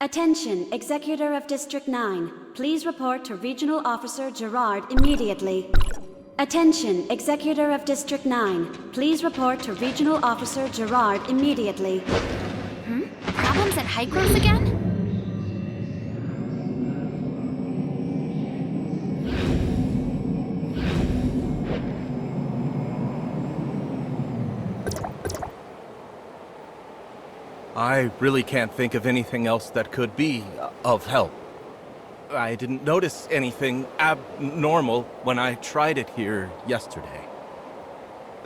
Attention, Executor of District 9. Please report to Regional Officer Gerard immediately. Attention, Executor of District 9. Please report to Regional Officer Gerard immediately. Problems at Hygros again? I really can't think of anything else that could be of help. I didn't notice anything abnormal when I tried it here yesterday.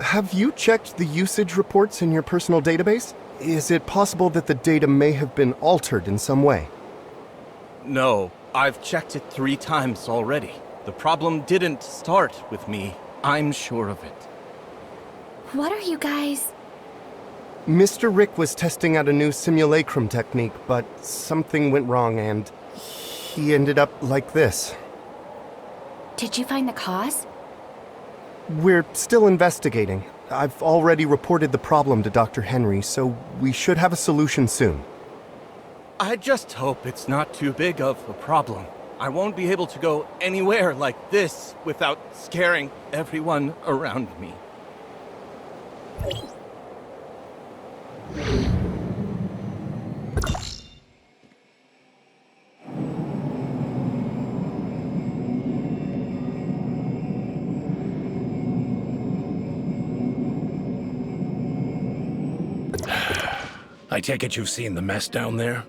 Have you checked the usage reports in your personal database? Is it possible that the data may have been altered in some way? No, I've checked it 3 times already. The problem didn't start with me. I'm sure of it. What are you guys... Mr. Rick was testing out a new simulacrum technique, but something went wrong and he ended up like this. Did you find the cause? We're still investigating. I've already reported the problem to Dr. Henry, so we should have a solution soon. I just hope it's not too big of a problem. I won't be able to go anywhere like this without scaring everyone around me. I take it you've seen the mess down there?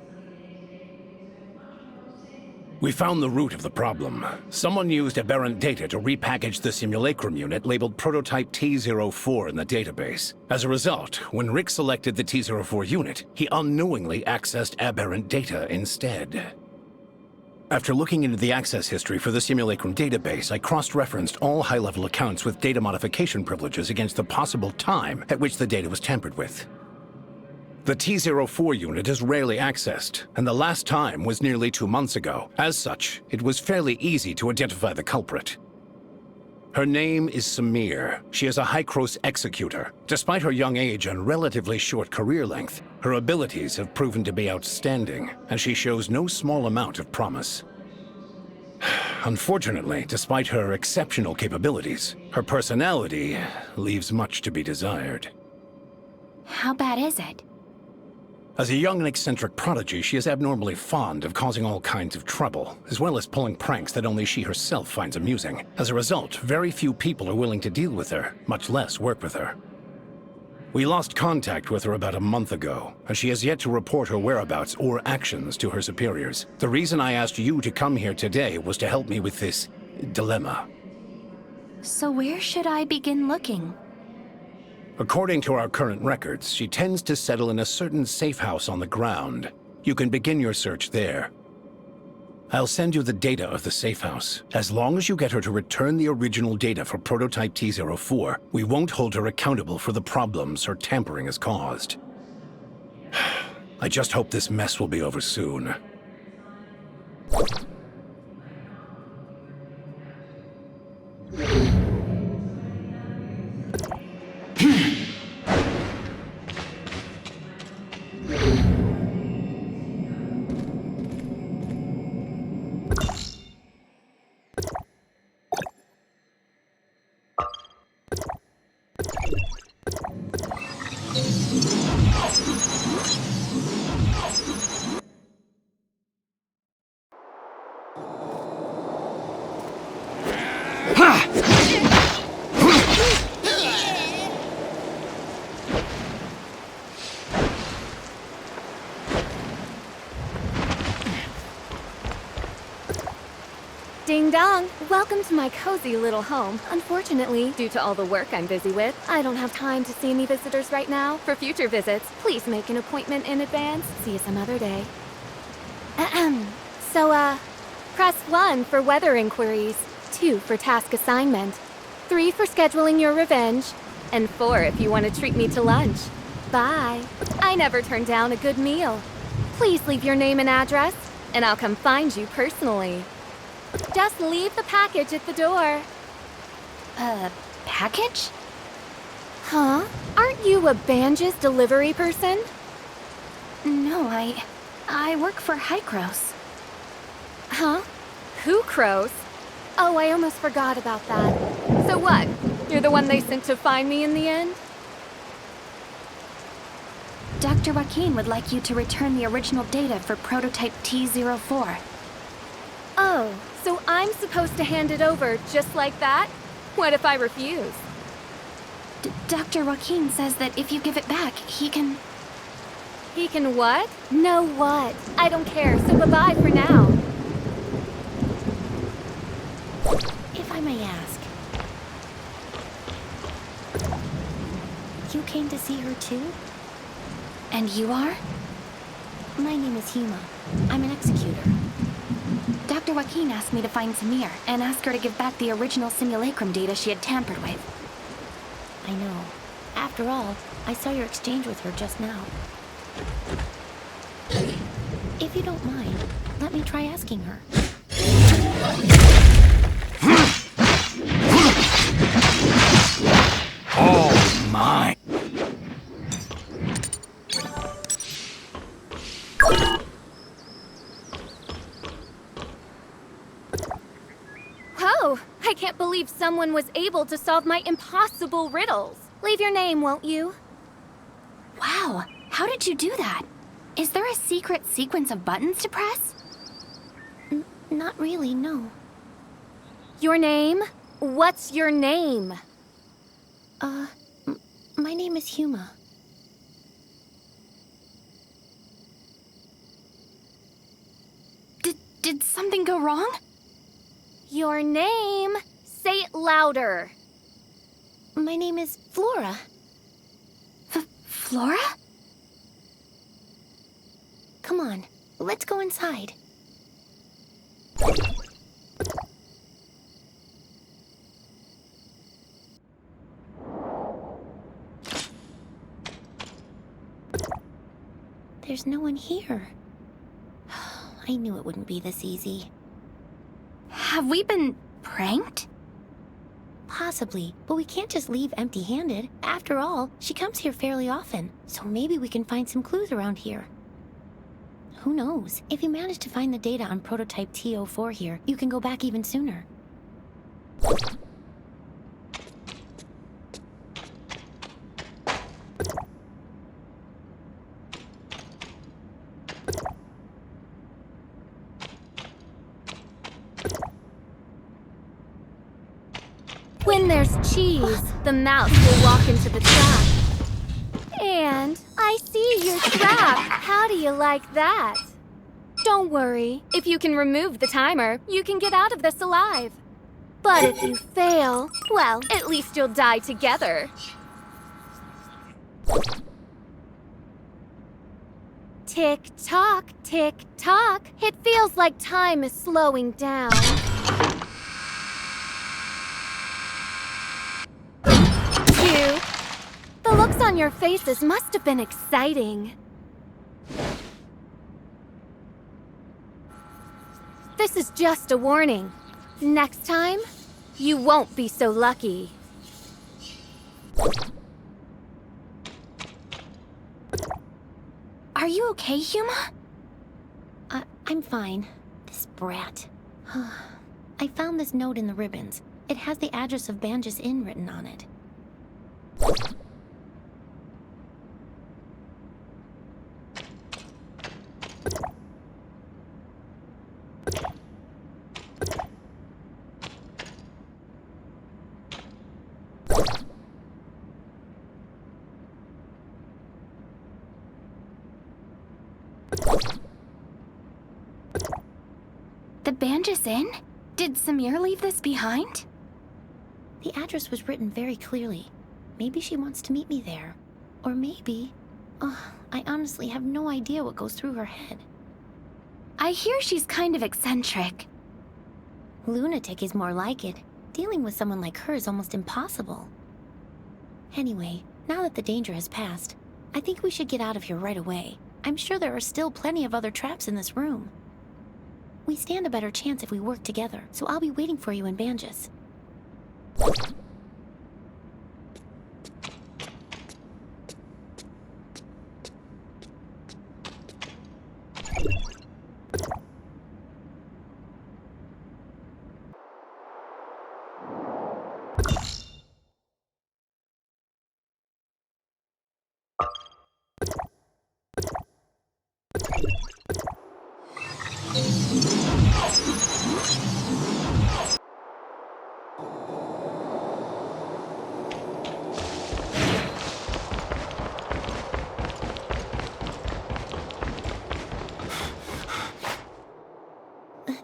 We found the root of the problem. Someone used aberrant data to repackage the simulacrum unit labeled prototype T04 in the database. As a result, when Rick selected the T04 unit, he unknowingly accessed aberrant data instead. After looking into the access history for the simulacrum database, I cross-referenced all high-level accounts with data modification privileges against the possible time at which the data was tampered with. The T04 unit is rarely accessed, and the last time was nearly 2 months ago. As such, it was fairly easy to identify the culprit. Her name is Samir. She is a Hygros executor. Despite her young age and relatively short career length, her abilities have proven to be outstanding, and she shows no small amount of promise. Unfortunately, despite her exceptional capabilities, her personality leaves much to be desired. How bad is it? As a young and eccentric prodigy, she is abnormally fond of causing all kinds of trouble, as well as pulling pranks that only she herself finds amusing. As a result, very few people are willing to deal with her, much less work with her. We lost contact with her about a month ago, and she has yet to report her whereabouts or actions to her superiors. The reason I asked you to come here today was to help me with this dilemma. So where should I begin looking? According to our current records, she tends to settle in a certain safe house on the ground. You can begin your search there. I'll send you the data of the safe house. As long as you get her to return the original data for prototype T04, we won't hold her accountable for the problems her tampering has caused. I just hope this mess will be over soon. Ding dong! Welcome to my cozy little home. Unfortunately, due to all the work I'm busy with, I don't have time to see any visitors right now. For future visits, please make an appointment in advance. See you some other day. Ahem. So, press 1 for weather inquiries, 2 for task assignment, 3 for scheduling your revenge, and 4 if you want to treat me to lunch. Bye. I never turn down a good meal. Please leave your name and address, and I'll come find you personally. Just leave the package at the door. Package? Huh? Aren't you a Banj's delivery person? No, I work for Hycros. Huh? Who crows? Oh, I almost forgot about that. So what? You're the one they sent to find me in the end? Dr. Joaquin would like you to return the original data for prototype T04. Oh, so I'm supposed to hand it over just like that? What if I refuse? Dr. Joaquin says that if you give it back, he can... He can what? No what? I don't care, so bye-bye for now. If I may ask, you came to see her too? And you are? My name is Huma. I'm an executor. Dr. Joaquin asked me to find Samir and ask her to give back the original simulacrum data she had tampered with. I know. After all, I saw your exchange with her just now. If you don't mind, let me try asking her. Oh my! Whoa! I can't believe someone was able to solve my impossible riddles. Leave your name, won't you? Wow, how did you do that? Is there a secret sequence of buttons to press? Not really, no. Your name? What's your name? My name is Huma. Did something go wrong? Your name? Say it louder. My name is Flora. Flora? Come on, let's go inside. There's no one here. I knew it wouldn't be this easy. Have we been pranked? Possibly, but we can't just leave empty-handed. After all, she comes here fairly often, so maybe we can find some clues around here. Who knows? If you manage to find the data on prototype T04 here, you can go back even sooner. When there's cheese, the mouse will walk into the trap. And I see your trap. How do you like that? Don't worry. If you can remove the timer, you can get out of this alive. But if you fail, well, at least you'll die together. Tick-tock, tick-tock. It feels like time is slowing down. You. The looks on your faces must have been exciting. This is just a warning. Next time, you won't be so lucky. Are you okay, Huma? I'm fine. This brat. I found this note in the ribbons. It has the address of Banj's Inn written on it. The Banj's Inn? Did Samir leave this behind? The address was written very clearly. Maybe she wants to meet me there. Or maybe... I honestly have no idea what goes through her head. I hear she's kind of eccentric. Lunatic is more like it. Dealing with someone like her is almost impossible. Anyway, now that the danger has passed, I think we should get out of here right away. I'm sure there are still plenty of other traps in this room. We stand a better chance if we work together, so I'll be waiting for you in Banjus.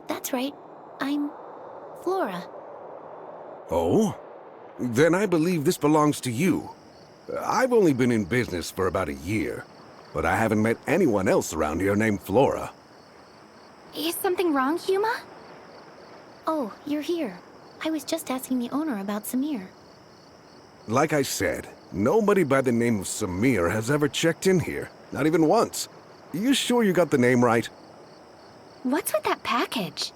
That's right. I'm Flora. Oh? Then I believe this belongs to you. I've only been in business for about a year, but I haven't met anyone else around here named Flora. Is something wrong, Huma? Oh, you're here. I was just asking the owner about Samir. Like I said, nobody by the name of Samir has ever checked in here. Not even once. You sure you got the name right? What's with that package?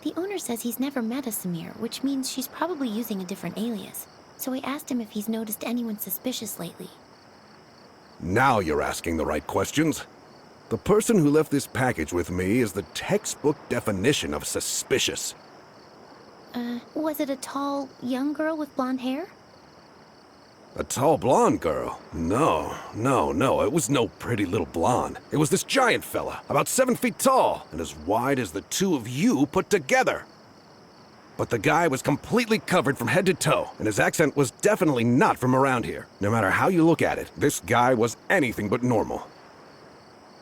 The owner says he's never met a Samir, which means she's probably using a different alias. So I asked him if he's noticed anyone suspicious lately. Now you're asking the right questions. The person who left this package with me is the textbook definition of suspicious. Was it a tall, young girl with blonde hair? A tall blonde girl? No. It was no pretty little blonde. It was this giant fella, about 7 feet tall, and as wide as the two of you put together. But the guy was completely covered from head to toe, and his accent was definitely not from around here. No matter how you look at it, this guy was anything but normal.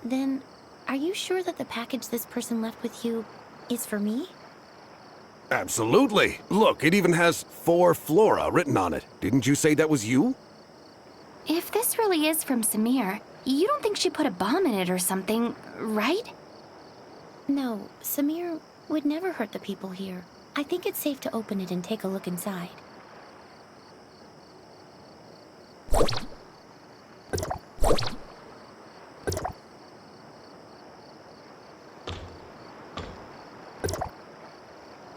Then, are you sure that the package this person left with you is for me? Absolutely. Look, it even has "For Flora" written on it. Didn't you say that was you? If this really is from Samir, you don't think she put a bomb in it or something, right? No, Samir would never hurt the people here. I think it's safe to open it and take a look inside.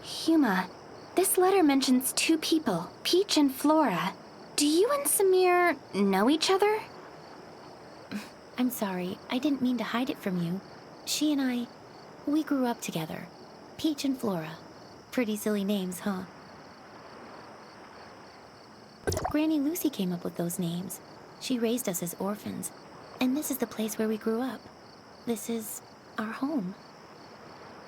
Huma, this letter mentions two people, Peach and Flora. Do you and Samir know each other? I'm sorry, I didn't mean to hide it from you. She and we grew up together. Peach and Flora. Pretty silly names, huh? Granny Lucy came up with those names. She raised us as orphans. And this is the place where we grew up. This is our home.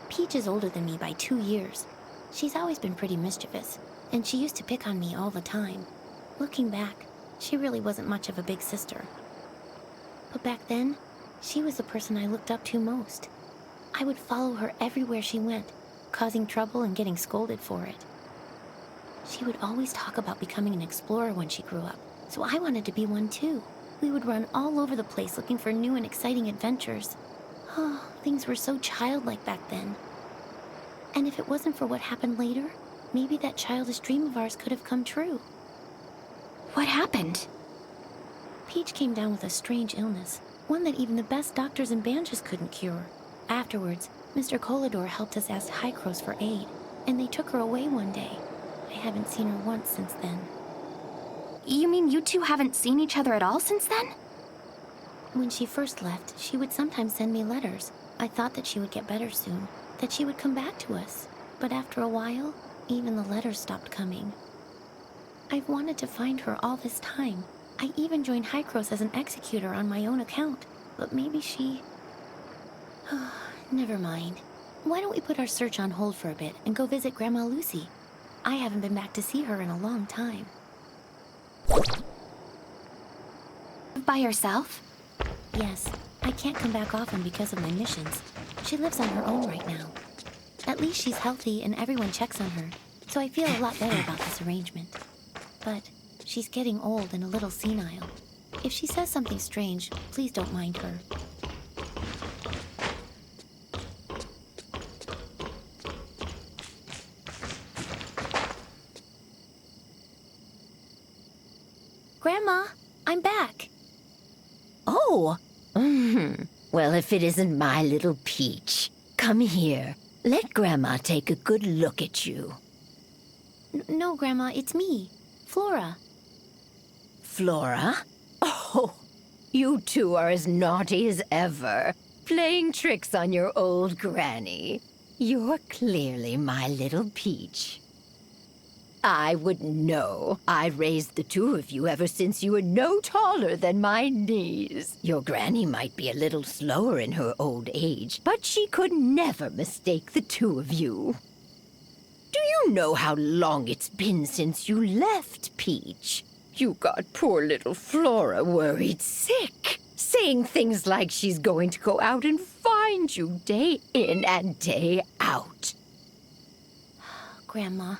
Peach is older than me by 2 years. She's always been pretty mischievous, and she used to pick on me all the time. Looking back, she really wasn't much of a big sister. But back then, she was the person I looked up to most. I would follow her everywhere she went, causing trouble and getting scolded for it. She would always talk about becoming an explorer when she grew up, so I wanted to be one too. We would run all over the place looking for new and exciting adventures. Oh, things were so childlike back then. And if it wasn't for what happened later, maybe that childish dream of ours could have come true. What happened? Peach came down with a strange illness, one that even the best doctors in Banjus couldn't cure. Afterwards, Mr. Colador helped us ask Hycros for aid, and they took her away one day. I haven't seen her once since then. You mean you two haven't seen each other at all since then? When she first left, she would sometimes send me letters. I thought that she would get better soon, that she would come back to us. But after a while, even the letters stopped coming. I've wanted to find her all this time. I even joined Hycros as an executor on my own account, but maybe she... Never mind. Why don't we put our search on hold for a bit and go visit Grandma Lucy? I haven't been back to see her in a long time. By yourself? Yes, I can't come back often because of my missions. She lives on her own right now. At least she's healthy and everyone checks on her, so I feel a lot better about this arrangement. But she's getting old and a little senile. If she says something strange, please don't mind her. Grandma, I'm back. Oh, well, if it isn't my little Peach. Come here. Let Grandma take a good look at you. No, Grandma, it's me, Flora. Flora? Oh, you two are as naughty as ever, playing tricks on your old granny. You're clearly my little Peach. I wouldn't know. I raised the two of you ever since you were no taller than my knees. Your granny might be a little slower in her old age, but she could never mistake the two of you. Do you know how long it's been since you left, Peach? You got poor little Flora worried sick, saying things like she's going to go out and find you day in and day out. Grandma,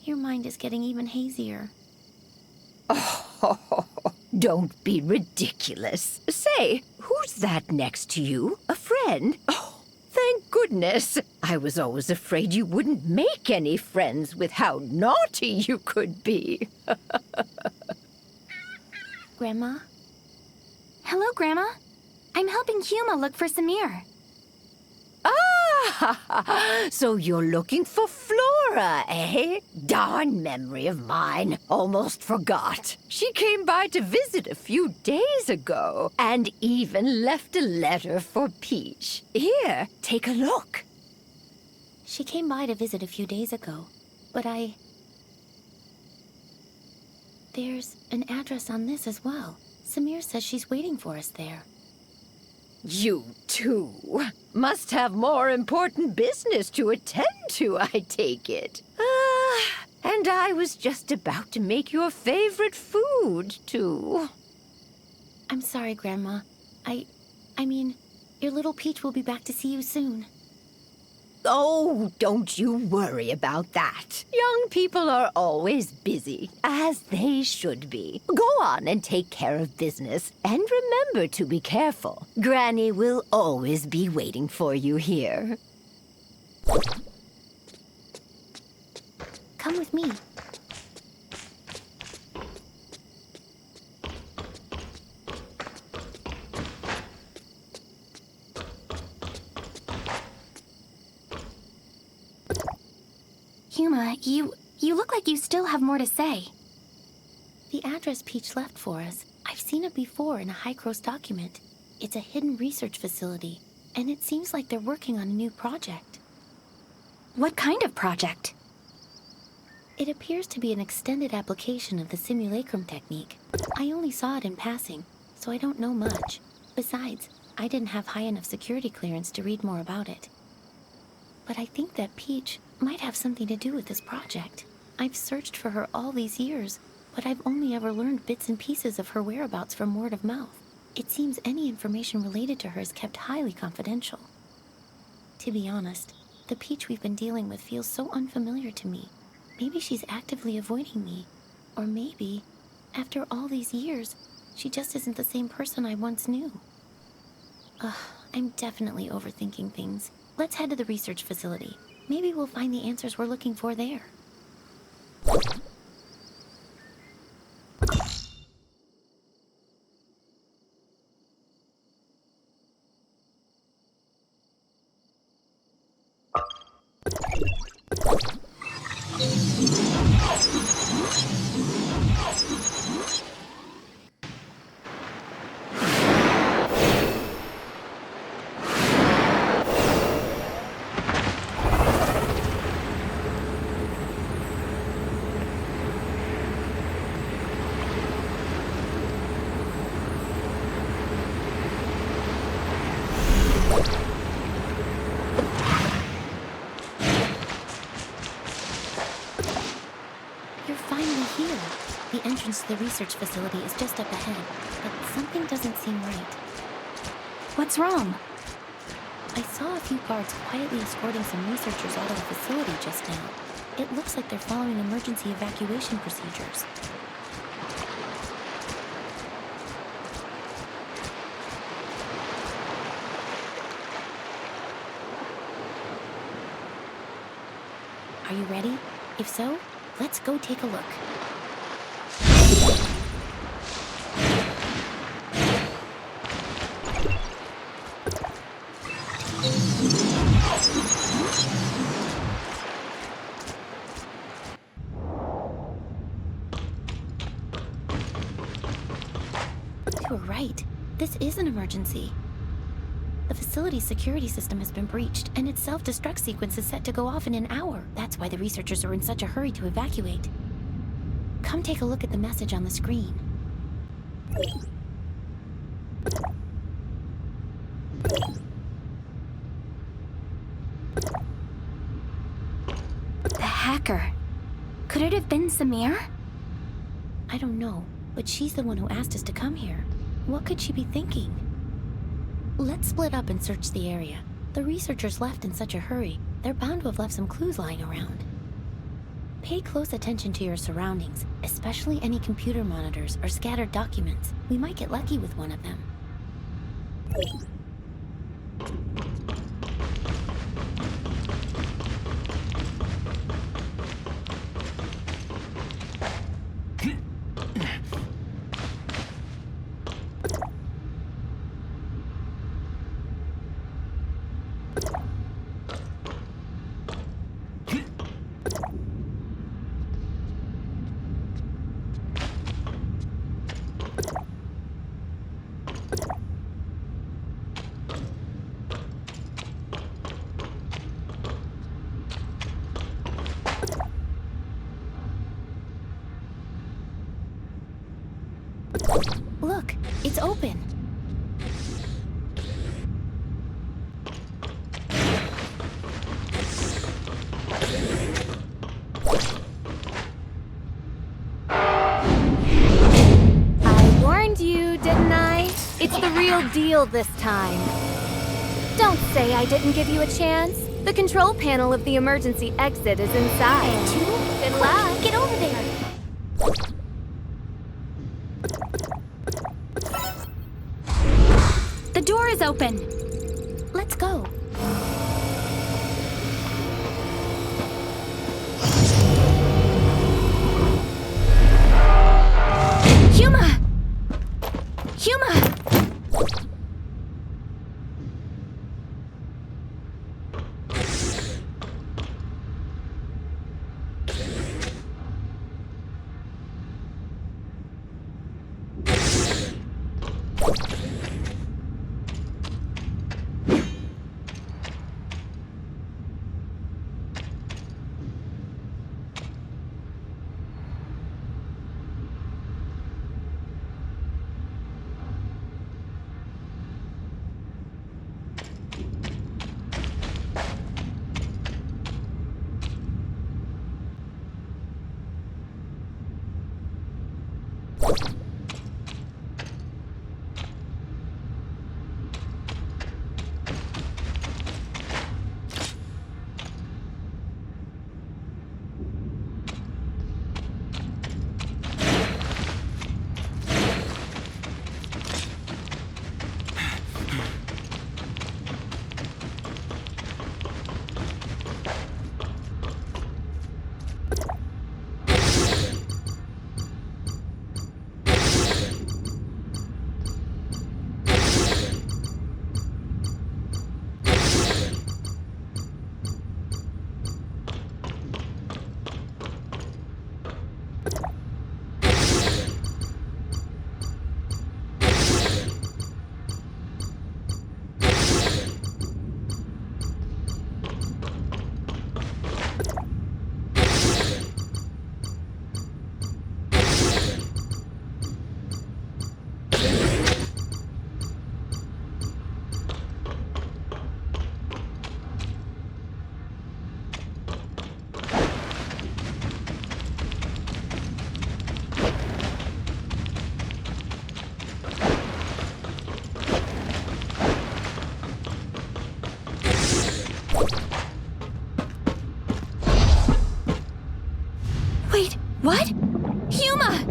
your mind is getting even hazier. Oh, don't be ridiculous. Say, who's that next to you? A friend? Oh, thank goodness. I was always afraid you wouldn't make any friends with how naughty you could be. Grandma? Hello, Grandma. I'm helping Huma look for Samir. Ah, so you're looking for Flora, eh? Darn memory of mine. Almost forgot. She came by to visit a few days ago and even left a letter for Peach. Here, take a look. She came by to visit a few days ago, but There's an address on this as well. Samir says she's waiting for us there. You two must have more important business to attend to, I take it. And I was just about to make your favorite food, too. I'm sorry, Grandma. I mean, your little Peach will be back to see you soon. Oh, don't you worry about that. Young people are always busy, as they should be. Go on and take care of business, and remember to be careful. Granny will always be waiting for you here. Come with me. Huma, you look like you still have more to say. The address Peach left for us, I've seen it before in a High-Cross document. It's a hidden research facility, and it seems like they're working on a new project. What kind of project? It appears to be an extended application of the simulacrum technique. I only saw it in passing, so I don't know much. Besides, I didn't have high enough security clearance to read more about it. But I think that Peach might have something to do with this project. I've searched for her all these years, but I've only ever learned bits and pieces of her whereabouts from word of mouth. It seems any information related to her is kept highly confidential. To be honest, the Peach we've been dealing with feels so unfamiliar to me. Maybe she's actively avoiding me. Or maybe, after all these years, she just isn't the same person I once knew. I'm definitely overthinking things. Let's head to the research facility. Maybe we'll find the answers we're looking for there. The entrance to the research facility is just up ahead, but something doesn't seem right. What's wrong? I saw a few guards quietly escorting some researchers out of the facility just now. It looks like they're following emergency evacuation procedures. Are you ready? If so, let's go take a look. were right. This is an emergency. The facility's security system has been breached, and its self-destruct sequence is set to go off in an hour. That's why the researchers are in such a hurry to evacuate. Come take a look at the message on the screen. The hacker. Could it have been Samir? I don't know, but she's the one who asked us to come here. What could she be thinking? Let's split up and search the area. The researchers left in such a hurry, they're bound to have left some clues lying around. Pay close attention to your surroundings, especially any computer monitors or scattered documents. We might get lucky with one of them. Look, it's open. I warned you, didn't I? It's the real deal this time. Don't say I didn't give you a chance. The control panel of the emergency exit is inside. Good luck. Get over there! The door is open. Let's go. Huma! Huma! Wait, what? Huma!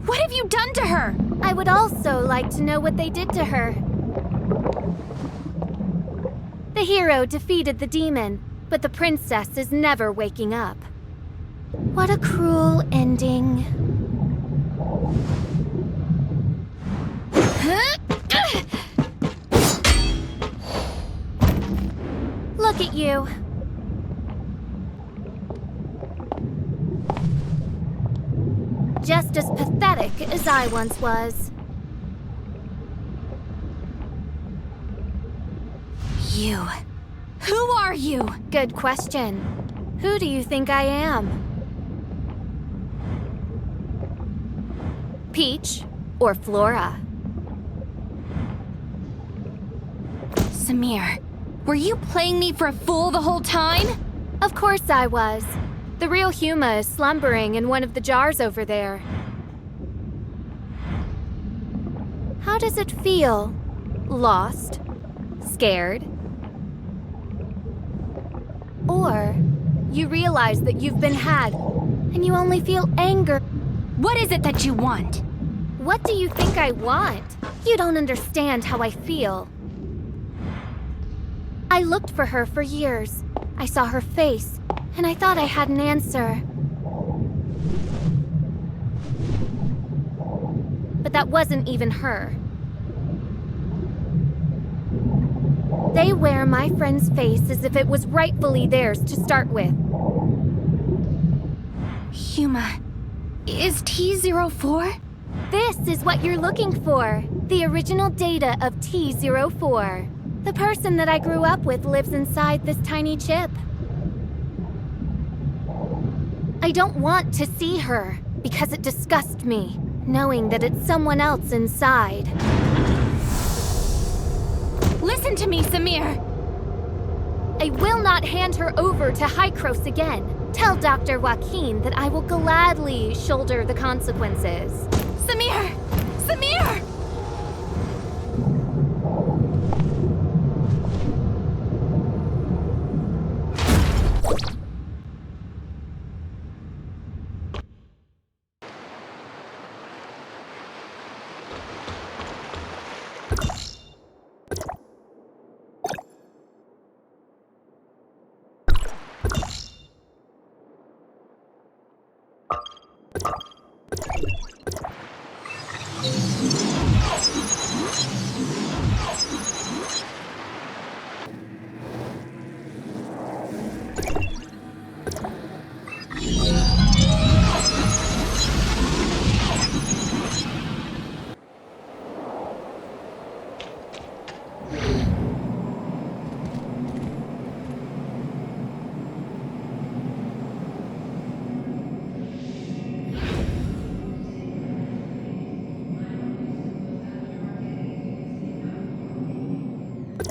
What have you done to her? I would also like to know what they did to her. The hero defeated the demon, but the princess is never waking up. What a cruel ending. Look at you. just as pathetic as I once was. You. Who are you? Good question. Who do you think I am? Peach or Flora? Samir, were you playing me for a fool the whole time? Of course I was. The real Huma is slumbering in one of the jars over there. How does it feel? Lost? Scared? Or you realize that you've been had, and you only feel anger. What is it that you want? What do you think I want? You don't understand how I feel. I looked for her for years. I saw her face, and I thought I had an answer. But that wasn't even her. They wear my friend's face as if it was rightfully theirs to start with. Huma, is T04? This is what you're looking for. The original data of T04. The person that I grew up with lives inside this tiny chip. I don't want to see her because it disgusts me, knowing that it's someone else inside. Listen to me, Samir! I will not hand her over to Hykros again. Tell Dr. Joaquin that I will gladly shoulder the consequences. Samir! Samir!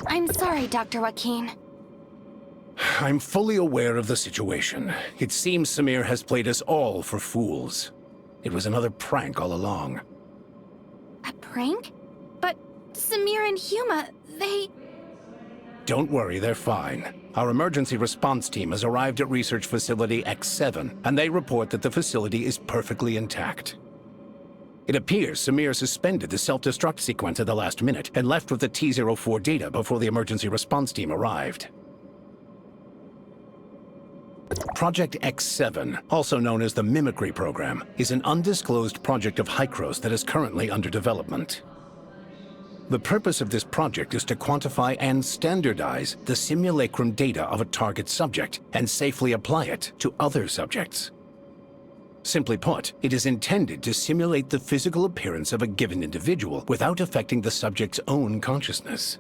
I'm sorry, Dr. Joaquin. I'm fully aware of the situation. It seems Samir has played us all for fools. It was another prank all along. A prank? But Samir and Huma, they... Don't worry, they're fine. Our emergency response team has arrived at Research Facility X7, and they report that the facility is perfectly intact. It appears Samir suspended the self-destruct sequence at the last minute and left with the T04 data before the emergency response team arrived. Project X7, also known as the Mimicry Program, is an undisclosed project of Hykros that is currently under development. The purpose of this project is to quantify and standardize the simulacrum data of a target subject and safely apply it to other subjects. Simply put, it is intended to simulate the physical appearance of a given individual without affecting the subject's own consciousness.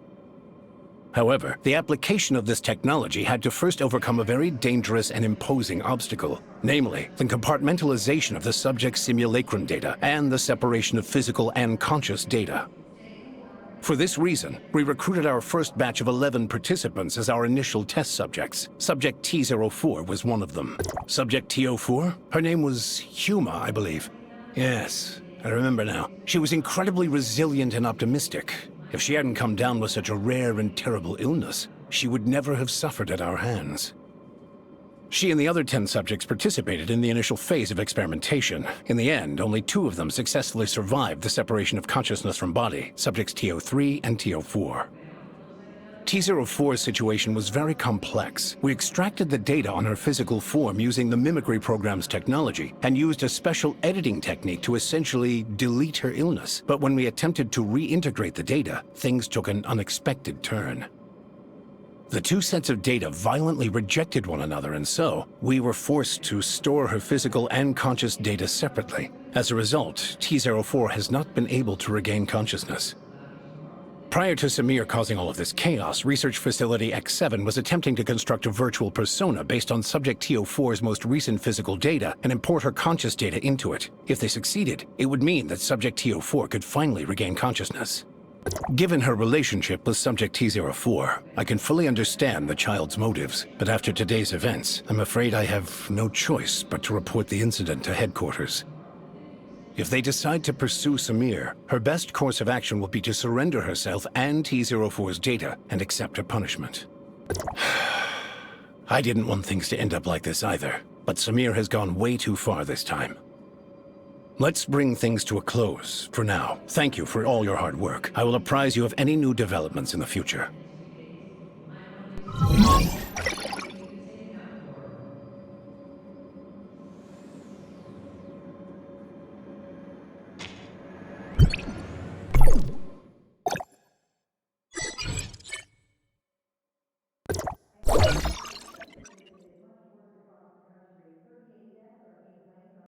However, the application of this technology had to first overcome a very dangerous and imposing obstacle, namely, the compartmentalization of the subject's simulacrum data and the separation of physical and conscious data. For this reason, we recruited our first batch of 11 participants as our initial test subjects. Subject T04 was one of them. Subject T04? Her name was Huma, I believe. Yes, I remember now. She was incredibly resilient and optimistic. If she hadn't come down with such a rare and terrible illness, she would never have suffered at our hands. She and the other 10 subjects participated in the initial phase of experimentation. In the end, only 2 of them successfully survived the separation of consciousness from body, subjects T03 and T04. T04's situation was very complex. We extracted the data on her physical form using the Mimicry program's technology and used a special editing technique to essentially delete her illness. But when we attempted to reintegrate the data, things took an unexpected turn. The two sets of data violently rejected one another, and so we were forced to store her physical and conscious data separately. As a result, T-04 has not been able to regain consciousness. Prior to Samir causing all of this chaos, Research Facility X7 was attempting to construct a virtual persona based on Subject T-04's most recent physical data and import her conscious data into it. If they succeeded, it would mean that Subject T-04 could finally regain consciousness. Given her relationship with Subject T-04, I can fully understand the child's motives, but after today's events, I'm afraid I have no choice but to report the incident to headquarters. If they decide to pursue Samir, her best course of action will be to surrender herself and T-04's data and accept her punishment. I didn't want things to end up like this either, but Samir has gone way too far this time. Let's bring things to a close for now. Thank you for all your hard work. I will apprise you of any new developments in the future.